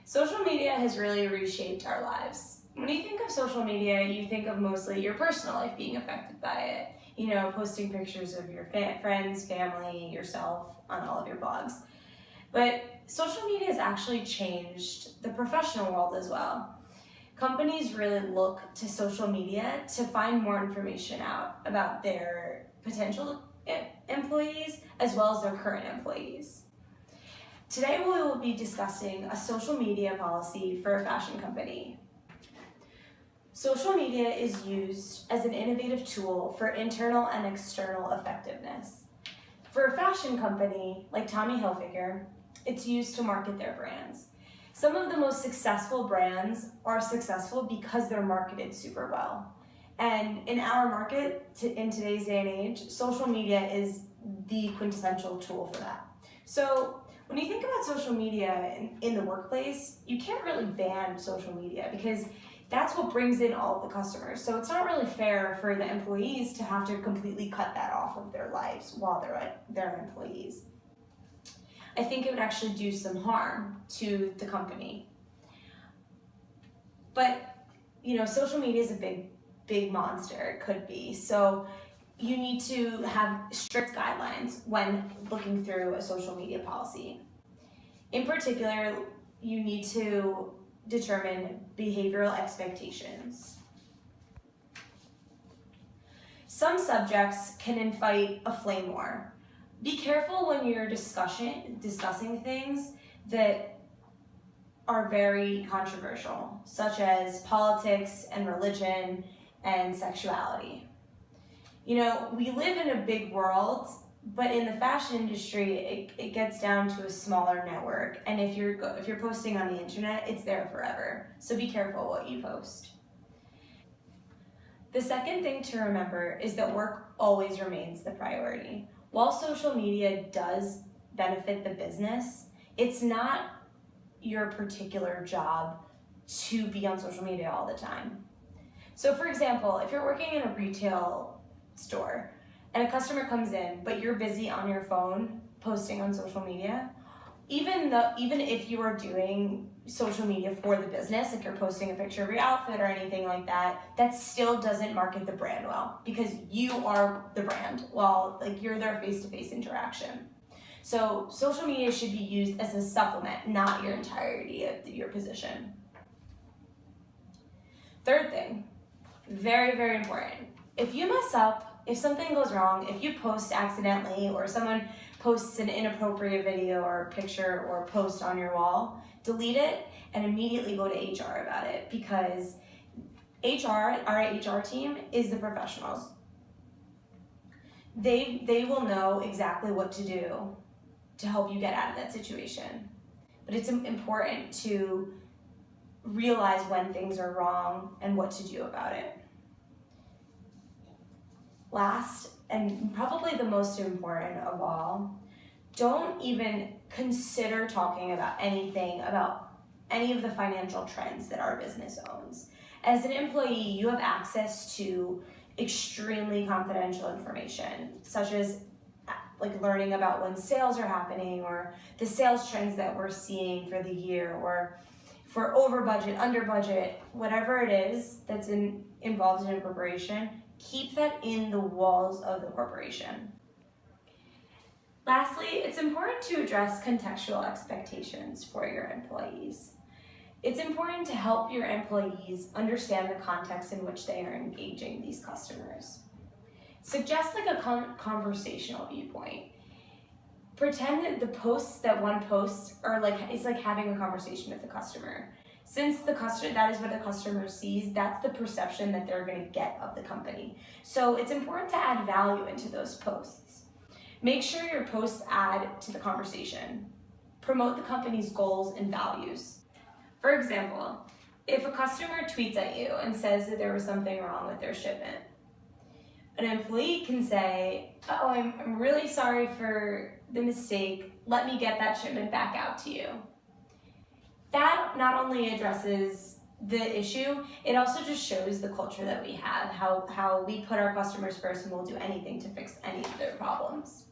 Social media has really reshaped our lives. When you think of social media, you think of mostly your personal life being affected by it. You know, posting pictures of your friends, family, yourself on all of your blogs. But social media has actually changed the professional world as well. Companies really look to social media to find more information out about their potential employees as well as their current employees. Today we will be discussing a social media policy for a fashion company. Social media is used as an innovative tool for internal and external effectiveness. For a fashion company like Tommy Hilfiger, it's used to market their brands. Some of the most successful brands are successful because they're marketed super well. And in our market, in today's day and age, social media is the quintessential tool for that. So when you think about social media in the workplace, you can't really ban social media because that's what brings in all of the customers. So it's not really fair for the employees to have to completely cut that off of their lives while they're employees. I think it would actually do some harm to the company. But, you know, social media is a big monster, it could be. So you need to have strict guidelines when looking through a social media policy. In particular, you need to determine behavioral expectations. Some subjects can invite a flame war. Be careful when you're discussing things that are very controversial, such as politics and religion and sexuality. You know, we live in a big world, but in the fashion industry, it gets down to a smaller network. And if you're posting on the internet, it's there forever. So be careful what you post. The second thing to remember is that work always remains the priority. While social media does benefit the business, it's not your particular job to be on social media all the time. So for example, if you're working in a retail store and a customer comes in, but you're busy on your phone posting on social media, even if you are doing social media for the business, like you're posting a picture of your outfit or anything like that, that still doesn't market the brand well because you are the brand while you're their face-to-face interaction. So social media should be used as a supplement, not your entirety of your position. Third thing, very, very important. If you mess up, if something goes wrong, if you post accidentally or someone posts an inappropriate video or picture or post on your wall, delete it and immediately go to HR about it because our HR team is the professionals. They will know exactly what to do to help you get out of that situation. But it's important to realize when things are wrong and what to do about it. Last, and probably the most important of all, don't even consider talking about any of the financial trends that our business owns. As an employee, you have access to extremely confidential information, such as learning about when sales are happening or the sales trends that we're seeing for the year or for over budget, under budget, whatever it is that's involved in a corporation. Keep that in the walls of the corporation. Lastly, it's important to address contextual expectations for your employees. It's important to help your employees understand the context in which they are engaging these customers. Suggest a conversational viewpoint. Pretend that the posts that one posts are it's like having a conversation with the customer. Since that is what the customer sees, that's the perception that they're going to get of the company. So it's important to add value into those posts. Make sure your posts add to the conversation. Promote the company's goals and values. For example, if a customer tweets at you and says that there was something wrong with their shipment, an employee can say, "Oh, I'm really sorry for the mistake. Let me get that shipment back out to you." That not only addresses the issue, it also just shows the culture that we have, how we put our customers first and we'll do anything to fix any of their problems.